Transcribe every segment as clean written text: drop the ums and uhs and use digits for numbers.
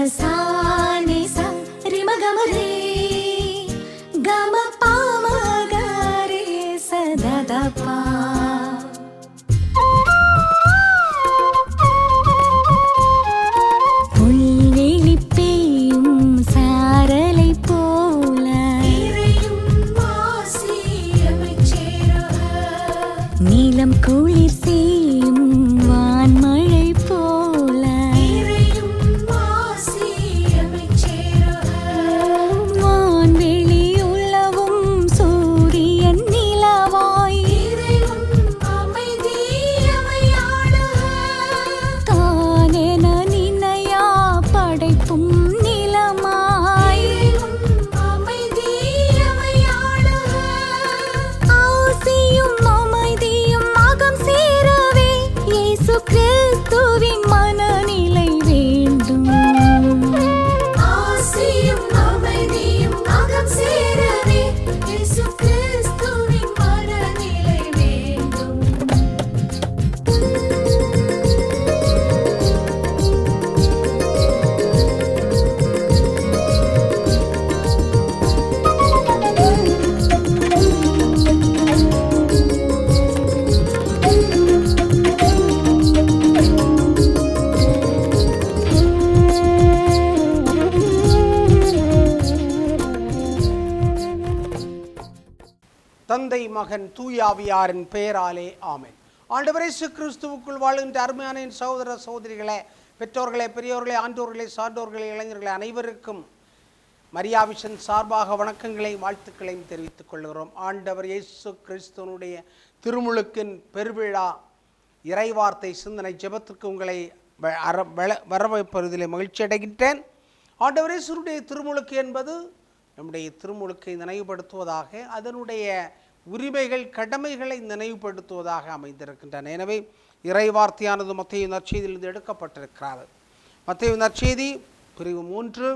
sa ni sa ri ma ga ma re ga ma pa ma ga re sa da da pa. புல்வெளி பெய்யும் சாரலை போல நீலம் குளிர் செய்யும் வான்மழை போல வான்வெளி உலவும் சூரியன் நிலவாய் தானென நினையா படைப்பும் நிலமாய் ஆசியும் அமைதியும் அகம் சேரவே இயேசு கிறிஸ்துவின் மனநிலை வேண்டும். ஆசியும் அமைதியும் அகம் சேரவே இயேசு கிறிஸ்துவின் மனநிலை வேண்டும். தந்தை மகன் தூயாவியாரின் பெயராலே ஆமென். ஆண்டவர் இயேசு கிறிஸ்துவுக்குள் வாழ்கின்ற அருமையான என் சகோதர சகோதரிகளே, பெற்றோர்களே, பெரியோர்களே, ஆண்டோர்களே, சான்றோர்களே, இளைஞர்களே அனைவருக்கும் மரியாவிஷன் சார்பாக வணக்கங்களையும் வாழ்த்துக்களையும் தெரிவித்துக் கொள்கிறோம். ஆண்டவர் இயேசு கிறிஸ்துவனுடைய திருமுழுக்கின் பெருவிழா இறைவார்த்தை சிந்தனை ஜெபத்திற்கு உங்களை வரவேற்பதிலே மகிழ்ச்சி அடைகின்றேன். ஆண்டவர் இயேசுடைய திருமுழுக்கு என்பது நம்முடைய திருமுழுக்கை நினைவுபடுத்துவதாக, அதனுடைய உரிமைகள் கடமைகளை நினைவுபடுத்துவதாக அமைந்திருக்கின்றன. எனவே இறைவார்த்தையானது மத்தேயு நற்செய்தியிலிருந்து எடுக்கப்பட்டிருக்கிறது. மத்தேயு நற்செய்தி பிரிவு 3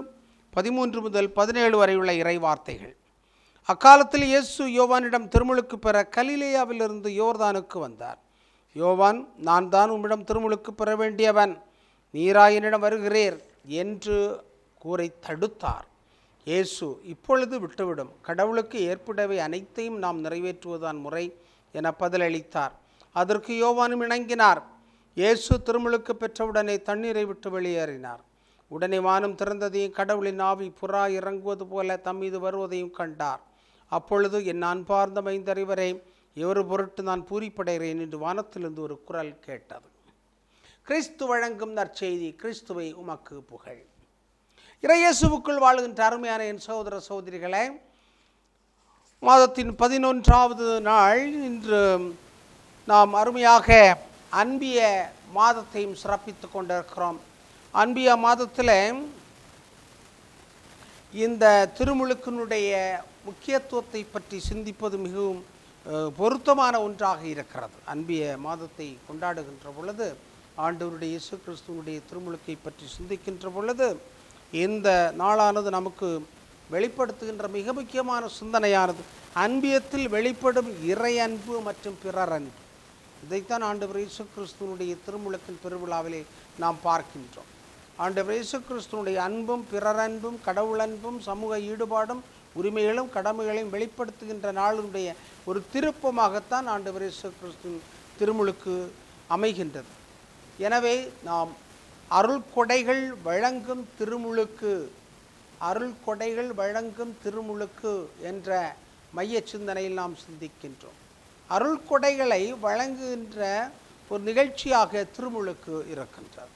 13 முதல் 17 வரை உள்ள இறைவார்த்தைகள். அக்காலத்தில் இயேசு யோவானிடம் திருமுழுக்கு பெற கலிலேயாவிலிருந்து யோர்தானுக்கு வந்தார். யோவான், நான் தான் உம்மிடம் திருமுழுக்கு பெற வேண்டியவன், நீரா என்னிடம் வருகிறீர் என்று கூறி தடுத்தார். இயேசு, இப்பொழுது விட்டுவிடும், கடவுளுக்கு ஏற்புடையவை அனைத்தையும் நாம் நிறைவேற்றுவதுதான் முறை என பதிலளித்தார். அதற்கு யோவானும் இணங்கினார். இயேசு திருமுழுக்கு பெற்றவுடனே தண்ணீரை விட்டு வெளியேறினார். உடனே வானம் திறந்ததையும் கடவுளின் ஆவி புறா இறங்குவது போல தம் மீது வருவதையும் கண்டார். அப்பொழுது, என் அன்பார்ந்த மைந்தறிவரே, இவர் பொருட்டு நான் பூரிப்படைகிறேன் என்று வானத்திலிருந்து ஒரு குரல் கேட்டது. கிறிஸ்து வழங்கும் நற்செய்தி. கிறிஸ்துவை உமக்கு புகழ். இறையேசுவுக்குள் வாழ்கின்ற அருமையான என் சகோதர சகோதரிகளே, மாதத்தின் 11வது நாள் இன்று நாம் அருமையாக அன்பிய மாதத்தையும் சிறப்பித்து கொண்டிருக்கிறோம். அன்பிய மாதத்தில் இந்த திருமுழுக்கினுடைய முக்கியத்துவத்தை பற்றி சிந்திப்பது மிகவும் பொருத்தமான ஒன்றாக இருக்கிறது. அன்பிய மாதத்தை கொண்டாடுகின்ற பொழுது, ஆண்டவருடைய இயேசு கிறிஸ்துவனுடைய திருமுழுக்கை பற்றி சிந்திக்கின்ற பொழுது, இந்த நாளானது நமக்கு வெளிப்படுத்துகின்ற மிக முக்கியமான சிந்தனையானது அன்பியத்தில் வெளிப்படும் இறை அன்பு மற்றும் பிறர் அன்பு. இதைத்தான் ஆண்டவர் இயேசு கிறிஸ்துவனுடைய திருமுழுக்கின் பெருவிழாவிலே நாம் பார்க்கின்றோம். ஆண்டவர் இயேசு கிறிஸ்துவனுடைய அன்பும் பிறர் அன்பும் கடவுள் அன்பும் சமூக ஈடுபாடும் உரிமைகளும் கடமைகளையும் வெளிப்படுத்துகின்ற நாளுடைய ஒரு திருப்பமாகத்தான் ஆண்டவர் இயேசு கிறிஸ்துவின் திருமுழுக்கு அமைகின்றது. எனவே நாம் அருள் கொடைகள் வழங்கும் திருமுழுக்கு, அருள் கொடைகள் வழங்கும் திருமுழுக்கு என்ற மைய சிந்தனையில் நாம் சிந்திக்கின்றோம். அருள் கொடைகளை வழங்குகின்ற ஒரு நிகழ்ச்சியாக திருமுழுக்கு இருக்கின்றது.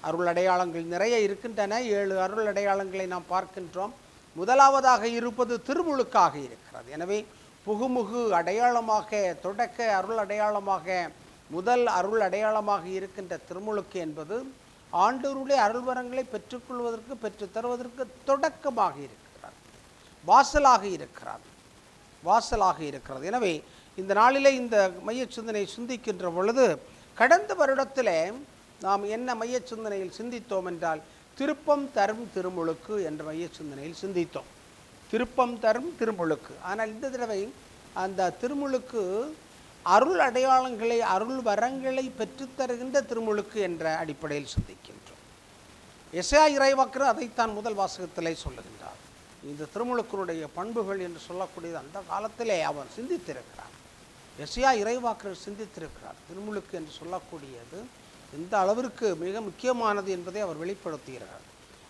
அருள் அடையாளங்கள் நிறைய இருக்கின்றன. 7 அருள் அடையாளங்களை நாம் பார்க்கின்றோம். முதலாவதாக இருப்பது திருமுழுக்காக இருக்கிறது. எனவே புகுமுகு அடையாளமாக, தொடக்க அருள் அடையாளமாக, முதல் அருள் அடையாளமாக இருக்கின்ற திருமுழுக்கு என்பது ஆண்டவருடைய அருள்வரங்களை பெற்றுக்கொள்வதற்கு, பெற்றுத்தருவதற்கு தொடக்கமாக இருக்கிறது, வாசலாக இருக்கிறது. எனவே இந்த நாளிலே இந்த மைய சிந்தனை சிந்திக்கின்ற பொழுது, கடந்த வருடத்தில் நாம் என்ன மைய சிந்தனையில் சிந்தித்தோம் என்றால், திருப்பம் தரும் திருமுழுக்கு என்ற மைய சிந்தனையில் சிந்தித்தோம். திருப்பம் தரும் திருமுழுக்கு. ஆனால் இந்த தடவை அந்த திருமுழுக்கு அருள் அடையாளங்களை, அருள் வரங்களை பெற்றுத்தருகின்ற திருமுழுக்கு என்ற அடிப்படையில் சிந்திக்கின்றோம். எசேயா இறைவாக்கர் அதைத்தான் முதல் வாசகத்திலே சொல்லுகின்றார். இந்த திருமுழுக்கினுடைய பண்புகள் என்று சொல்லக்கூடியது அந்த காலத்திலே அவர் சிந்தித்திருக்கிறார். எசேயா இறைவாக்கர் சிந்தித்திருக்கிறார். திருமுழுக்கு என்று சொல்லக்கூடியது எந்த அளவிற்கு மிக முக்கியமானது என்பதை அவர் வெளிப்படுத்துகிறார்.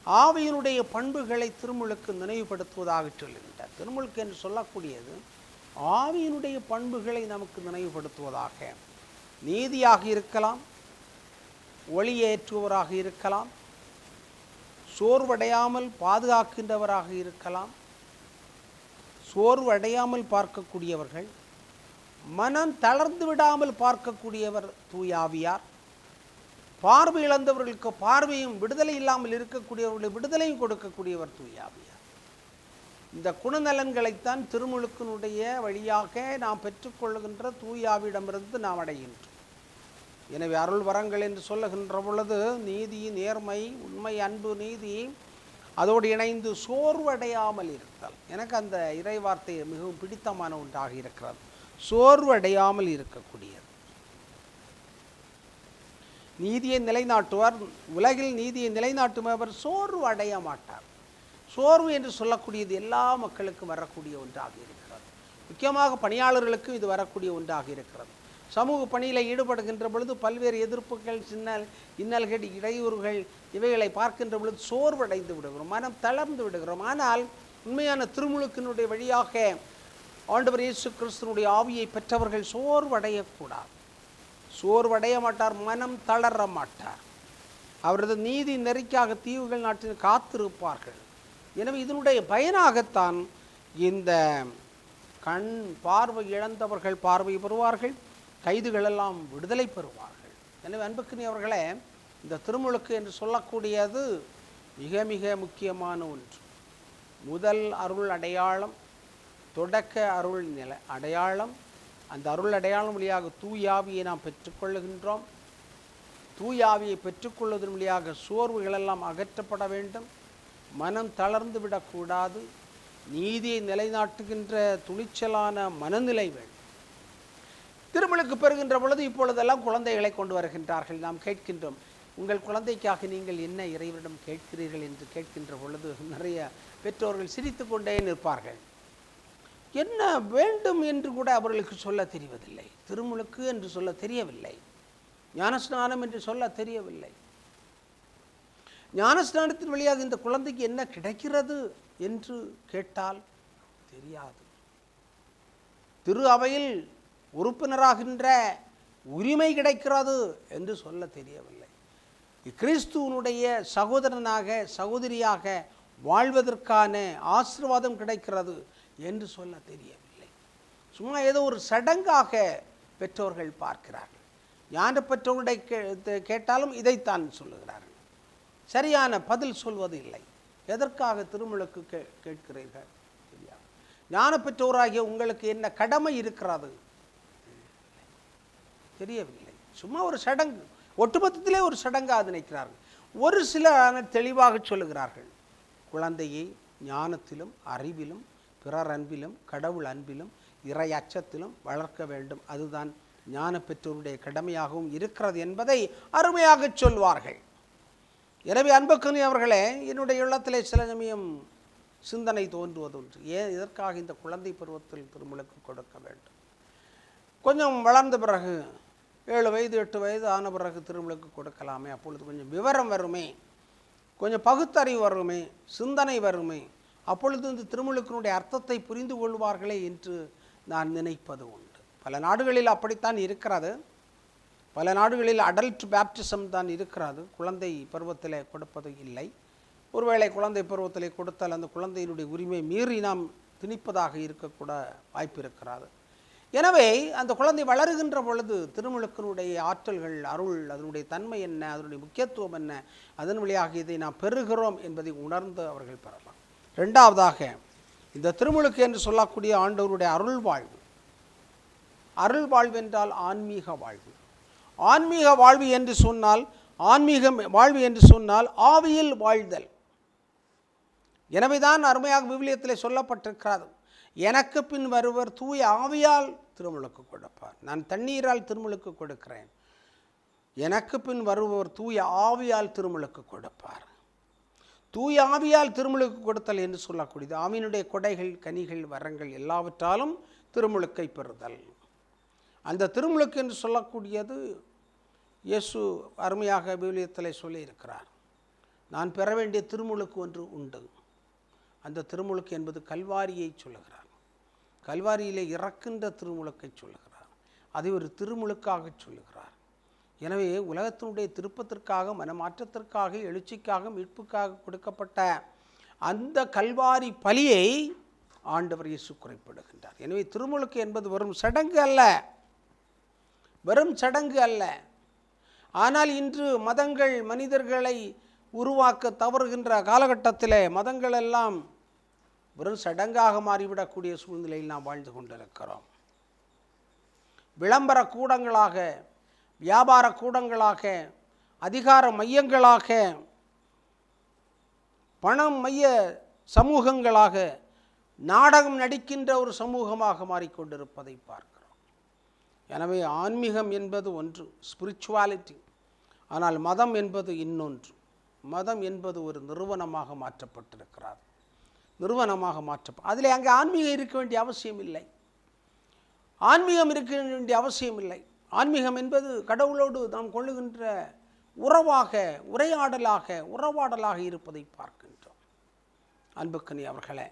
ஆவியினுடைய பண்புகளை திருமுழுக்கு நினைவுபடுத்துவதாக சொல்லுகின்றார். திருமுழுக்கு என்று சொல்லக்கூடியது ஆவியினுடைய பண்புகளை நமக்கு நினைவுபடுத்துவதாக, நீதியாக இருக்கலாம், ஒளியேற்றுவராக இருக்கலாம், சோர்வடையாமல் பாதுகாக்கின்றவராக இருக்கலாம், சோர்வடையாமல் பார்க்கக்கூடியவர்கள், மனம் தளர்ந்து விடாமல் பார்க்கக்கூடியவர் தூயாவியார், பார்வை இழந்தவர்களுக்கு பார்வையும் விடுதலை இல்லாமல் இருக்கக்கூடியவர்களுக்கு விடுதலையும் கொடுக்கக்கூடியவர் தூயாவியார். இந்த குணநலன்களைத்தான் திருமுழுக்கினுடைய வழியாக நாம் பெற்றுக்கொள்ளுகின்ற தூயாவிடமிருந்து நாம் அடைகின்றோம். எனவே அருள் வரங்கள் என்று சொல்லுகின்ற பொழுது நீதி, நேர்மை, உண்மை, அன்பு, நீதி, அதோடு இணைந்து சோர்வடையாமல் இருத்தல். எனக்கு அந்த இறைவார்த்தை மிகவும் பிடித்தமான ஒன்றாக இருக்கிறது. சோர்வடையாமல் இருக்கக்கூடியது. நீதியை நிலைநாட்டுவார். உலகில் நீதியை நிலைநாட்டுபவர் சோர்வு அடைய மாட்டார். சோர்வு என்று சொல்லக்கூடியது எல்லா மக்களுக்கும் வரக்கூடிய ஒன்றாக இருக்கிறது. முக்கியமாக பணியாளர்களுக்கும் இது வரக்கூடிய ஒன்றாக இருக்கிறது. சமூக பணியில் ஈடுபடுகின்ற பொழுது பல்வேறு எதிர்ப்புகள், இன்னல்கள், இடையூறுகள் இவைகளை பார்க்கின்ற பொழுது சோர்வடைந்து விடுகிறோம், மனம் தளர்ந்து விடுகிறோம். ஆனால் உண்மையான திருமுழுக்கினுடைய வழியாக ஆண்டவர் இயேசு கிறிஸ்துவினுடைய ஆவியை பெற்றவர்கள் சோர்வடையக்கூடாது. சோர்வடைய மாட்டார், மனம் தளர மாட்டார். அவரது நீதி நெறிக்காக தீவுகள் நாட்டில் காத்திருப்பார்கள். எனவே இதனுடைய பயனாகத்தான் இந்த கண் பார்வை இழந்தவர்கள் பார்வை பெறுவார்கள், கைதுகளெல்லாம் விடுதலை பெறுவார்கள். எனவே அன்புக்குரியவர்களே, இந்த திருமுழுக்கு என்று சொல்லக்கூடியது மிக மிக முக்கியமான ஒன்று. முதல் அருள் அடையாளம், தொடக்க அருள் அடையாளம். அந்த அருள் அடையாளம் வழியாக தூயாவியை நாம் பெற்றுக்கொள்ளுகின்றோம். தூயாவியை பெற்றுக்கொள்வதன் வழியாக சோர்வுகளெல்லாம் அகற்றப்பட வேண்டும், மனம் தளர்ந்து விடக்கூடாது, நீதியை நிலைநாட்டுகின்ற துணிச்சலான மனநிலை வேண்டும். திருமுழுக்கு பெறுகின்ற பொழுது இப்பொழுதெல்லாம் குழந்தைகளை கொண்டு வருகின்றார்கள். நாம் கேட்கின்றோம், உங்கள் குழந்தைக்காக நீங்கள் என்ன இறைவனிடம் கேட்கிறீர்கள் என்று கேட்கின்ற பொழுது நிறைய பெற்றோர்கள் சிரித்து கொண்டே நிற்பார்கள். என்ன வேண்டும் என்று கூட அவர்களுக்கு சொல்ல தெரிவதில்லை. திருமுழுக்கு என்று சொல்ல தெரியவில்லை, ஞானஸ்நானம் என்று சொல்ல தெரியவில்லை. ஞானஸ்நானத்தின் வழியாக இந்த குழந்தைக்கு என்ன கிடைக்கிறது என்று கேட்டால் தெரியாது. திரு அவையில் உறுப்பினராகின்ற உரிமை கிடைக்கிறது என்று சொல்ல தெரியவில்லை. கிறிஸ்துவனுடைய சகோதரனாக சகோதரியாக வாழ்வதற்கான ஆசீர்வாதம் கிடைக்கிறது என்று சொல்ல தெரியவில்லை. சும்மா ஏதோ ஒரு சடங்காக பெற்றோர்கள் பார்க்கிறார்கள். ஞான பெற்றோர்களை கேட்டாலும் இதைத்தான் சொல்லுகிறார்கள். சரியான பதில் சொல்வது இல்லை. எதற்காக திருமுழுக்கு கேட்கிறீர்கள்? ஞான பெற்றோராகிய உங்களுக்கு என்ன கடமை இருக்கிறது? தெரியவில்லை. சும்மா ஒரு சடங்கு, ஒட்டுமொத்தத்திலே ஒரு சடங்காக நினைக்கிறார்கள். ஒரு சில தெளிவாக சொல்லுகிறார்கள், குழந்தையை ஞானத்திலும் அறிவிலும் பிறர் அன்பிலும் கடவுள் அன்பிலும் இறை அச்சத்திலும் வளர்க்க வேண்டும். அதுதான் ஞான பெற்றோருடைய கடமையாகவும் இருக்கிறது என்பதை அருமையாக சொல்வார்கள். எனவே அன்புக்குரியவர்களே, என்னுடைய உள்ளத்திலே சில சமயம் சிந்தனை தோன்றுவதொன்று, ஏன் இதற்காக இந்த குழந்தை பருவத்தில் திருமுழுக்கு கொடுக்க வேண்டும்? கொஞ்சம் வளர்ந்த பிறகு 7 வயது 8 வயது ஆன பிறகு திருமுழுக்கு கொடுக்கலாமே, அப்பொழுது கொஞ்சம் விவரம் வருமே, கொஞ்சம் பகுத்தறிவு வருமே, சிந்தனை வருமே, அப்பொழுது இந்த திருமுழுக்கினுடைய அர்த்தத்தை புரிந்து கொள்வார்களே என்று நான் நினைப்பது உண்டு. பல நாடுகளில் அப்படித்தான் இருக்கிறது. பல நாடுகளில் அடல்ட் பேப்டிசம் தான் இருக்கிறது. குழந்தை பருவத்தில் கொடுப்பது இல்லை. ஒருவேளை குழந்தை பருவத்தில் கொடுத்தால் அந்த குழந்தையினுடைய உரிமை மீறி நாம் திணிப்பதாக இருக்கக்கூட வாய்ப்பு இருக்கிறது. எனவே அந்த குழந்தை வளருகின்ற பொழுது திருமுழுக்கினுடைய ஆற்றல்கள், அருள், அதனுடைய தன்மை என்ன, அதனுடைய முக்கியத்துவம் என்ன, அதன் வழியாக இதை நாம் பெறுகிறோம் என்பதை உணர்ந்து அவர்கள் பெறலாம். ரெண்டாவதாக, இந்த திருமுழுக்கு என்று சொல்லக்கூடிய ஆண்டவருடைய அருள் வாழ்வு. அருள் வாழ்வு என்றால் ஆன்மீக வாழ்வு. ஆன்மீக வாழ்வு என்று சொன்னால், ஆன்மீக வாழ்வு என்று சொன்னால் ஆவியில் வாழ்தல். எனவேதான் அருமையாக விவிலியத்தில் சொல்லப்பட்டிருக்கிறது, எனக்கு பின் வருவர் தூய ஆவியால் திருமுழுக்கு கொடுப்பார். நான் தண்ணீரால் திருமுழுக்கு கொடுக்கிறேன், எனக்கு பின் வருவர் தூய ஆவியால் திருமுழுக்கு கொடுப்பார். தூய ஆவியால் திருமுழுக்கு கொடுத்தல் என்று சொல்லக்கூடியது. ஆவியினுடைய கொடைகள், கனிகள், வரங்கள் எல்லாவற்றாலும் திருமுழுக்கை பெறுதல். அந்த திருமுழுக்கு என்று சொல்லக்கூடியது இயேசு அருமையாக விவிலியத்தில் சொல்லியிருக்கிறார். நான் பெற வேண்டிய திருமுழுக்கு ஒன்று உண்டு. அந்த திருமுழுக்கு என்பது கல்வாரியை சொல்லுகிறார். கல்வாரியிலே இறக்கின்ற திருமுழுக்கை சொல்லுகிறார். அதை ஒரு திருமுழுக்காக சொல்லுகிறார். எனவே உலகத்தினுடைய திருப்பத்திற்காக, மனமாற்றத்திற்காக, எழுச்சிக்காக, மீட்புக்காக கொடுக்கப்பட்ட அந்த கல்வாரி பலியை ஆண்டவர் இயேசு குறைப்படுகின்றார். எனவே திருமுழுக்கு என்பது வெறும் சடங்கு அல்ல, வெறும் சடங்கு அல்ல. ஆனால் இன்று மதங்கள் மனிதர்களை உருவாக்க தவறுகின்ற காலகட்டத்தில் மதங்கள் எல்லாம் வெறும் சடங்காக மாறிவிடக்கூடிய சூழ்நிலையில் நாம் வாழ்ந்து கொண்டிருக்கிறோம். விளம்பர கூடங்களாக, வியாபார கூடங்களாக, அதிகார மையங்களாக, பணம் மைய சமூகங்களாக, நாடகம் நடிக்கின்ற ஒரு சமூகமாக மாறிக்கொண்டிருப்பதை பார்க்கிறோம். எனவே ஆன்மீகம் என்பது ஒன்று, ஸ்பிரிச்சுவாலிட்டி. ஆனால் மதம் என்பது இன்னொன்று. மதம் என்பது ஒரு நிறுவனமாக மாற்றப்பட்டிருக்கிறது. நிறுவனமாக அதில் அங்கே ஆன்மீகம் இருக்க வேண்டிய அவசியம் இல்லை. ஆன்மீகம் இருக்க வேண்டிய அவசியம் இல்லை. ஆன்மீகம் என்பது கடவுளோடு நாம் கொள்ளுகின்ற உறவாக, உறவாடலாக இருப்பதை பார்க்கின்றோம். அன்புக்கனி அவர்களே,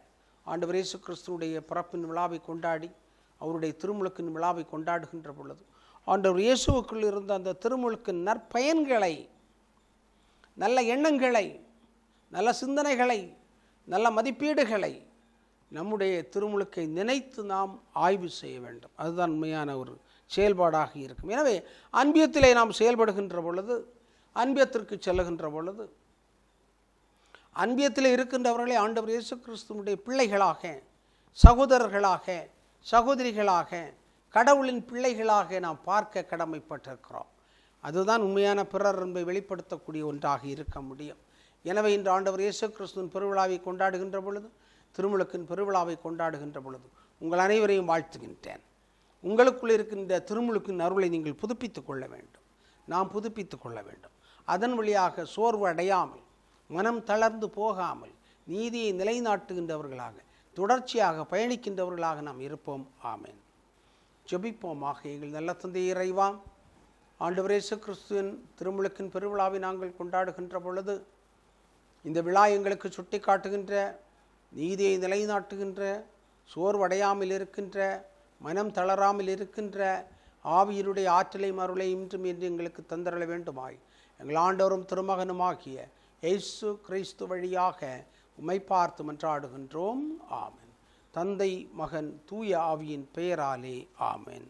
ஆண்டவர் இயேசு கிறிஸ்துவுடைய பிறப்பின் விழாவை கொண்டாடி அவருடைய திருமுழுக்கின் விழாவை கொண்டாடுகின்ற பொழுது ஆண்டவர் இயேசுவுக்குள் இருந்த அந்த திருமுழுக்கின் நற்பயன்களை, நல்ல எண்ணங்களை, நல்ல சிந்தனைகளை, நல்ல மதிப்பீடுகளை நம்முடைய திருமுழுக்கை நினைத்து நாம் ஆய்வு செய்ய வேண்டும். அதுதான் உண்மையான ஒரு செயல்பாடாக இருக்கும். எனவே அன்பியத்திலே நாம் செயல்படுகின்ற பொழுது, அன்பியத்திற்கு செல்லுகின்ற பொழுது, அன்பியத்தில் இருக்கின்றவர்களை ஆண்டவர் இயேசு கிறிஸ்துவுடைய பிள்ளைகளாக, சகோதரர்களாக, சகோதரிகளாக, கடவுளின் பிள்ளைகளாக நாம் பார்க்க கடமைப்பட்டிருக்கிறோம். அதுதான் உண்மையான பிறர் அன்பை வெளிப்படுத்தக்கூடிய ஒன்றாக இருக்க முடியும். எனவே இன்று ஆண்டவர் இயேசு கிறிஸ்துவின் பெருவிழாவை கொண்டாடுகின்ற பொழுது, திருமுழுக்கின் பெருவிழாவை கொண்டாடுகின்ற பொழுது உங்கள் அனைவரையும் வாழ்த்துகின்றேன். உங்களுக்குள் இருக்கின்ற திருமுழுக்கின் அருளை நீங்கள் புதுப்பித்துக் கொள்ள வேண்டும். நாம் புதுப்பித்துக் கொள்ள வேண்டும். அதன் வழியாக சோர்வு அடையாமல், மனம் தளர்ந்து போகாமல், நீதியை நிலைநாட்டுகின்றவர்களாக, தொடர்ச்சியாக பயணிக்கின்றவர்களாக நாம் இருப்போம். ஆமென். ஜெபிப்போமாக. எங்கள் நல்ல தந்தை இறைவா, ஆண்டவர் இயேசு கிறிஸ்துவின் திருமுழுக்கின் பெருவிழாவை நாங்கள் கொண்டாடுகின்ற பொழுது இந்த விழா எங்களுக்கு சுட்டி காட்டுகின்ற, நீதியை நிலைநாட்டுகின்ற, சோர்வடையாமல் இருக்கின்ற, மனம் தளராமல் இருக்கின்ற ஆவியினுடைய ஆற்றலை மருளை இன்றும் என்று எங்களுக்கு தந்தரள வேண்டுமாய் எங்கள் ஆண்டவரும் திருமகனுமாகிய இயேசு கிறிஸ்து வழியாக உம்மை பார்த்து மன்றாடுகின்றோம். ஆமென். தந்தை, மகன், தூய ஆவியின் பெயராலே. ஆமென்.